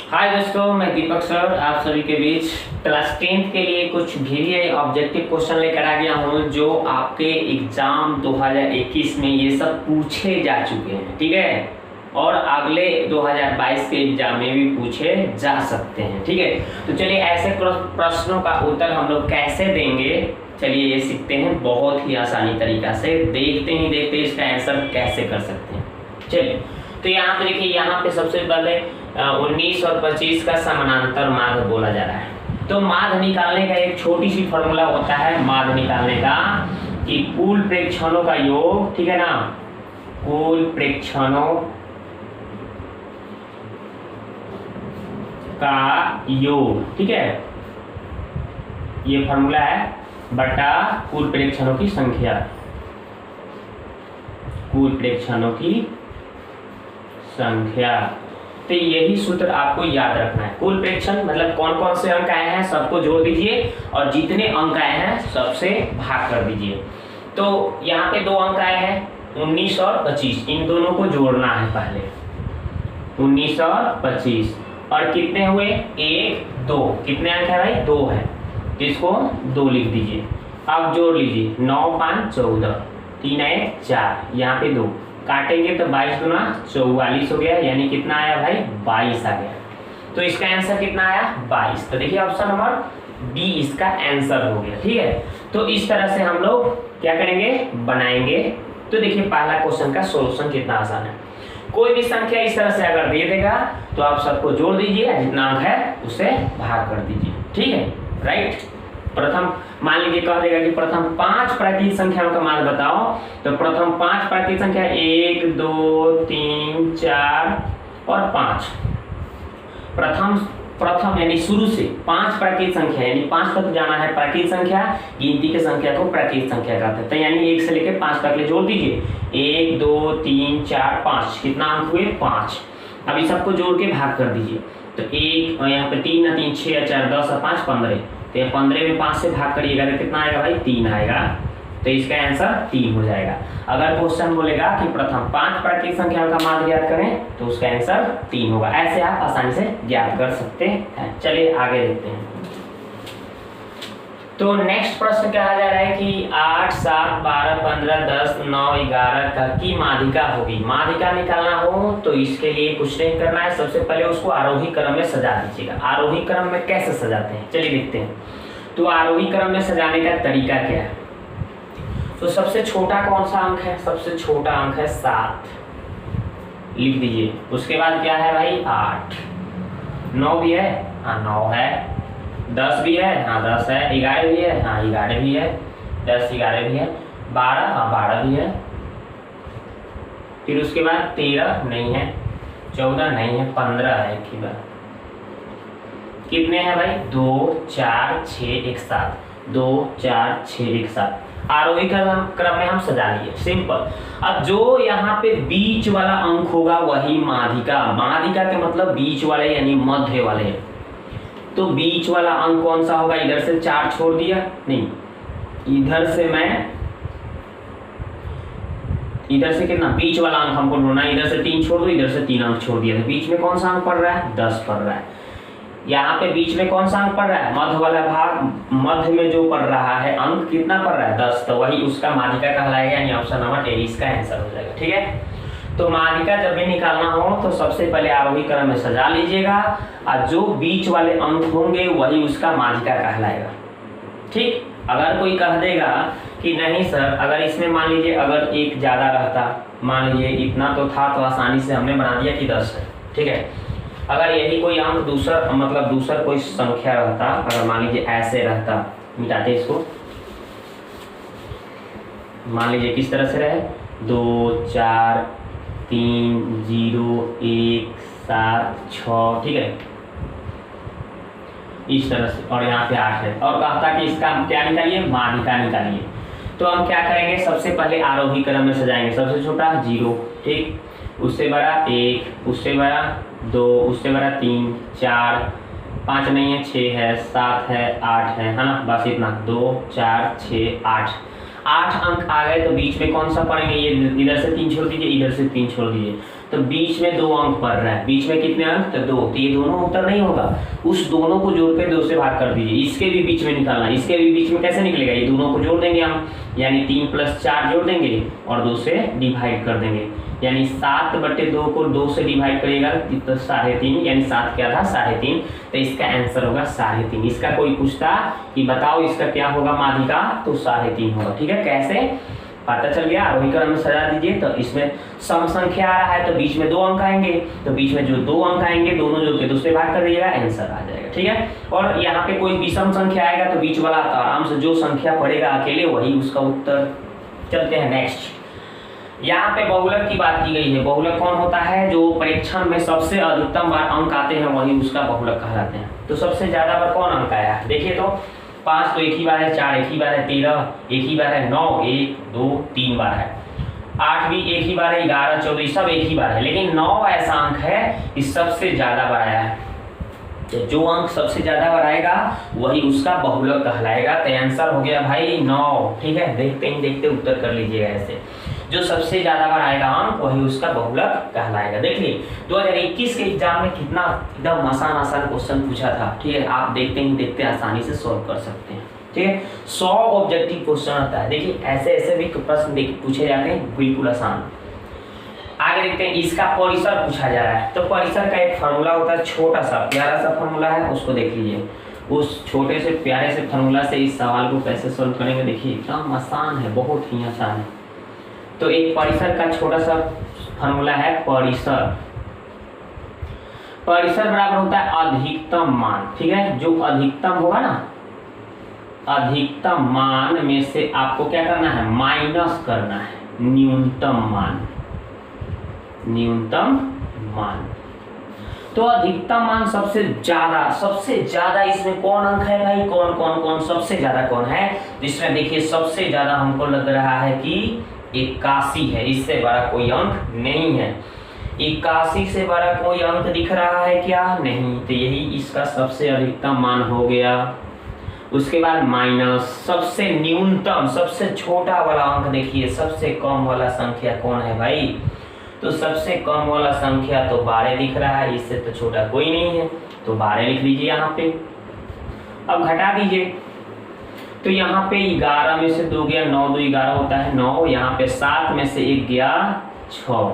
हाय दोस्तों, मैं दीपक सर आप सभी के बीच क्लास 10th के लिए कुछ घेरिए ऑब्जेक्टिव क्वेश्चन लेकर आ गया हूँ जो आपके एग्जाम 2021 में ये सब पूछे जा चुके हैं। ठीक है, और अगले 2022 के एग्जाम में भी पूछे जा सकते हैं। ठीक है, तो चलिए ऐसे प्रश्नों का उत्तर हम लोग कैसे देंगे, चलिए ये सीखते हैं बहुत ही आसानी तरीका से। देखते ही देखते इसका आंसर कैसे कर सकते हैं। चलिए, तो यहाँ पे देखिए, यहाँ पे सबसे पहले 19 और 25 का समानांतर माध्य बोला जा रहा है। तो माध्य निकालने का एक छोटी सी फॉर्मूला होता है माध्य निकालने का कि कुल प्रेक्षणों का योग, ठीक है ना, कुल प्रेक्षणों का योग, ठीक है, ये फॉर्मूला है, बटा कुल प्रेक्षणों की संख्या, कुल प्रेक्षणों की संख्या। तो यही सूत्र आपको याद रखना है। कुल प्रेक्षण मतलब कौन कौन से अंक आए हैं सबको जोड़ दीजिए और जितने अंक आए हैं सबसे भाग कर दीजिए। तो यहाँ पे दो अंक आए हैं 19 और 25, इन दोनों को जोड़ना है पहले, 19 और 25। और कितने हुए, 1 2, कितने अंक है भाई, 2 है, तो इसको 2 लिख दीजिए। अब जोड़ लीजिए, 9 5 14, 3 1 4, यहाँ पे 2 काटेंगे तो 22 गुना 44 हो गया, यानी कितना आया भाई, 22 आ गया। तो इसका आंसर कितना आया, 22। तो देखिए ऑप्शन नंबर बी इसका आंसर हो गया। ठीक है, तो इस तरह से हम लोग क्या करेंगे, बनाएंगे। तो देखिए पहला क्वेश्चन का सोल्यूशन कितना आसान है। कोई भी संख्या इस तरह से अगर दे देगा तो आप सबको जोड़ दीजिए, जितना अंक है उसे भाग कर दीजिए। ठीक है, राइट। प्रथम मान लीजिए कह देगा कि प्रथम 5 प्राकृतिक संख्याओं का मान बताओ, तो प्रथम 5 प्राकृतिक संख्या 1 2 3 4 और 5। प्रथम यानी शुरू से 5 प्राकृतिक संख्या, यानी 5 तक जाना है प्राकृतिक संख्या, गिनती के संख्या को प्राकृतिक संख्या कहते हैं। तो यानी 1 से लेकर 5 तक ले जोड़ दीजिए, 1 2 3 4 5, कितना अंक हुए, 5। अब इस सबको जोड़ के भाग कर दीजिए, तो 1 और यहाँ पे 3 3 6 4 10 और 5 15, तो 15 में 5 से भाग करिएगा तो कितना आएगा भाई, 3 आएगा। तो इसका आंसर 3 हो जाएगा। अगर क्वेश्चन बोलेगा कि प्रथम 5 प्राकृतिक संख्याओं का मान ज्ञात करें तो उसका आंसर 3 होगा। ऐसे आप आसानी से ज्ञात कर सकते हैं। चलिए आगे देखते हैं। तो नेक्स्ट प्रश्न कहा जा रहा है कि 8 7 12 15 10 9 11 का की माध्यिका होगी। माध्यिका निकालना हो तो इसके लिए कुछ नहीं करना है, सबसे पहले उसको आरोही क्रम में सजा दीजिएगा। आरोही क्रम में कैसे सजाते हैं, चलिए देखते हैं। तो आरोही क्रम में सजाने का तरीका क्या है, तो सबसे छोटा कौन सा अंक है, सबसे छोटा अंक है 7, लिख दीजिए। उसके बाद क्या है भाई, 8, 9 भी है, हाँ 9 है, 10 भी है, हाँ 10 है, 11 भी है, हाँ 11 भी है, 10 11 भी है, 12, हाँ 12 भी है। फिर उसके बाद 13 नहीं है, 14 नहीं है, 15 है एक ही बार। कितने हैं भाई, 2 4 6 1 7, 2 4 6 1 7। आरोही क्रम में हम सजा लिए, सिंपल। अब जो यहाँ पे बीच वाला अंक होगा वही माध्यिका। माध्यिका के मतलब बीच वाले यानी मध्य वाले। तो बीच वाला अंक कौन सा होगा, इधर से 4 छोड़ दिया, नहीं इधर से मैं, इधर से कितना, बीच वाला अंक हमको ढूंढना है, इधर से 3 छोड़ दो, इधर से 3 अंक छोड़ दिया, तो बीच में कौन सा अंक पड़ रहा है, 10 पड़ रहा है। यहाँ पे बीच में कौन सा अंक पड़ रहा है, मध्य वाला भाग, मध्य में जो पड़ रहा है अंक कितना पड़ रहा है, 10, तो वही उसका माध्यिका कहलाएगा, यानी ऑप्शन नंबर ए इसका आंसर हो जाएगा। ठीक है, तो माध्यिका जब भी निकालना हो तो सबसे पहले आरोही क्रम में सजा लीजिएगा, और जो बीच वाले अंक होंगे वही उसका माध्यिका कहलाएगा। ठीक, अगर कोई कह देगा कि नहीं सर, अगर इसमें मान लीजिए अगर 1 ज्यादा रहता, मान लीजिए इतना तो था तो आसानी से हमने बना दिया कि 10 है। ठीक है, अगर यही कोई अंक दूसरा मतलब दूसरा कोई संख्या रहता, अगर मान लीजिए ऐसे रहता, मिटाते इसको, मान लीजिए किस तरह से रहे, 2 4 3 0 1 7 6, ठीक है, इस तरह से, और यहाँ पे 8 है, और कहता कि इसका क्या निकालिए, माध्यिका निकालिए। तो हम क्या करेंगे, सबसे पहले आरोही क्रम में सजाएंगे। सबसे छोटा 0, ठीक, उससे बड़ा 1, उससे बड़ा 2, उससे बड़ा 3 4 5 नहीं है, 6 है, 7 है, 8 है ना, बस इतना, 2 4 6 8। 8 अंक आ गए तो बीच में कौन सा पड़ेंगे, ये इधर से 3 छोड़ दीजिए, इधर से 3 छोड़ दीजिए, तो बीच में 2 अंक पड़ रहा है, बीच में कितने अंक, तो 2, तो ये दोनों उत्तर नहीं होगा। उस दोनों को जोड़ के 2 से भाग कर दीजिए। इसके भी बीच में निकालना, इसके भी बीच में कैसे निकलेगा, ये दोनों को जोड़ देंगे हम, यानी 3 + 4 जोड़ देंगे और 2 से डिवाइड कर देंगे, यानी 7/2 को 2 से डिवाइड करेगा तो 3.5, यानी 7 क्या था 3.5, तो इसका आंसर होगा 3.5। इसका कोई पूछता कि बताओ इसका क्या होगा माध्यिका, तो 3.5 होगा। ठीक है, कैसे पता चल गया। आरोही क्रम में सजा दीजिए। तो इसमें सम संख्या आ रहा है तो बीच में 2 अंक आएंगे, तो बीच में जो 2 अंक आएंगे दोनों जोड़ के 2 से भाग कर दीजिएगा, आंसर आ जाएगा। ठीक है, और यहाँ पे कोई विषम संख्या आएगा तो बीच वाला तो आराम से जो संख्या पड़ेगा अकेले वही उसका उत्तर। चलते हैं नेक्स्ट। यहाँ पे बहुलक की बात की गई है। बहुलक कौन होता है, जो परीक्षण में सबसे अधिकतम बार अंक आते हैं वही उसका बहुलक कहलाते हैं। तो सबसे ज्यादा बार कौन अंक आया, देखिए तो 5 तो एक ही बार है, 4 एक ही बार है, 13 एक ही बार है, 9 1 2 3 बार है, 8 भी एक ही बार है, 11 14 सब एक ही बार है, लेकिन 9 ऐसा अंक है कि सबसे ज्यादा बार आया है। तो जो अंक सबसे ज्यादा बार आएगा वही उसका बहुलक कहलाएगा। तो आंसर हो गया भाई 9। ठीक है, देखते ही देखते उत्तर कर लीजिएगा ऐसे, जो सबसे ज्यादा बार आएगा अंक वही उसका बहुलक कहलाएगा। देखिए 2021 के एग्जाम में कितना एकदम आसान आसान क्वेश्चन पूछा था। ठीक है, आप देखते ही देखते आसानी से सॉल्व कर सकते हैं। ठीक है, 100 ऑब्जेक्टिव क्वेश्चन आता है। देखिए ऐसे ऐसे भी प्रश्न पूछे जाते हैं, बिल्कुल आसान। आगे देखते हैं, इसका परिसर पूछा जा रहा है। तो परिसर का एक फार्मूला होता है, छोटा सा प्यारा सा फार्मूला है, उसको देख लीजिए। उस छोटे से प्यारे से फार्मूला से इस सवाल को कैसे सॉल्व करेंगे, देखिए एकदम आसान है, बहुत ही आसान है। तो एक परिसर का छोटा सा फार्मूला है, परिसर बराबर होता है अधिकतम मान। ठीक है, जो अधिकतम होगा ना, अधिकतम मान में से आपको क्या करना है, माइनस करना है न्यूनतम मान। तो अधिकतम मान सबसे ज्यादा इसमें कौन अंक है भाई, कौन सबसे ज्यादा कौन है, जिसमें देखिए सबसे ज्यादा हमको लग रहा है कि 81 है। इससे बड़ा कोई अंक नहीं है। 81 से बड़ा कोई अंक दिख रहा है क्या, नहीं, तो यही इसका सबसे अधिकतम मान हो गया। उसके बाद माइनस, सबसे न्यूनतम सबसे छोटा वाला अंक देखिए, सबसे कम वाला संख्या कौन है भाई, तो सबसे कम वाला संख्या तो 12 दिख रहा है, इससे तो छोटा कोई नहीं है, तो 12 लिख लीजिए यहाँ पे। अब घटा दीजिए, तो यहाँ पे 11 में से 2 गया, 9 2 11 होता है 9, यहाँ पे 7 में से 1 गया 6।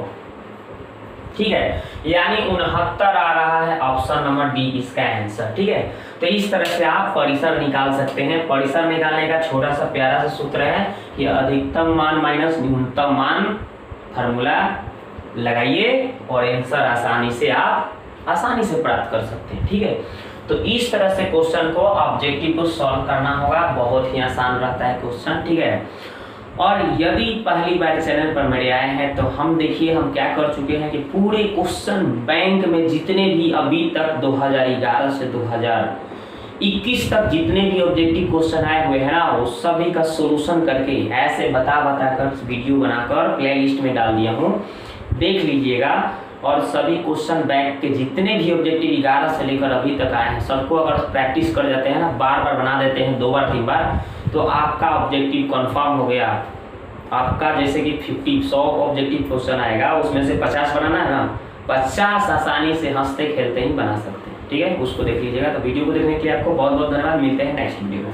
ठीक है, यानी 69 आ रहा है, ऑप्शन नंबर डी इसका आंसर। ठीक है, तो इस तरह से आप परिसर निकाल सकते हैं। परिसर निकालने का छोटा सा प्यारा सा सूत्र है कि अधिकतम मान माइनस न्यूनतम मान, फार्मूला लगाइए और आंसर आसानी से प्राप्त कर सकते हैं। ठीक है, तो इस तरह से क्वेश्चन को ऑब्जेक्टिव को सॉल्व करना होगा, बहुत ही आसान रहता है क्वेश्चन। ठीक है, और यदि पहली बार चैनल पर मेरे आए हैं तो हम देखिए हम क्या कर चुके हैं कि पूरे क्वेश्चन बैंक में जितने भी अभी तक 2011 से 2021 तक जितने भी ऑब्जेक्टिव क्वेश्चन आए हुए हैं ना, वो सभी का सोल्यूशन करके ऐसे बता कर वीडियो बनाकर प्लेलिस्ट में डाल दिया हूँ, देख लीजिएगा। और सभी क्वेश्चन बैंक के जितने भी ऑब्जेक्टिव 11 से लेकर अभी तक आए हैं सबको अगर प्रैक्टिस कर जाते हैं ना, बार बार बना देते हैं, 2 बार 3 बार, तो आपका ऑब्जेक्टिव कंफर्म हो गया। आपका जैसे कि 100 ऑब्जेक्टिव क्वेश्चन आएगा, उसमें से 50 बनाना है ना, 50 आसानी से हंसते खेलते ही बना सकते हैं। ठीक है, उसको देख लीजिएगा। तो वीडियो को देखने के लिए आपको बहुत बहुत धन्यवाद। मिलते हैं नेक्स्ट वीडियो में।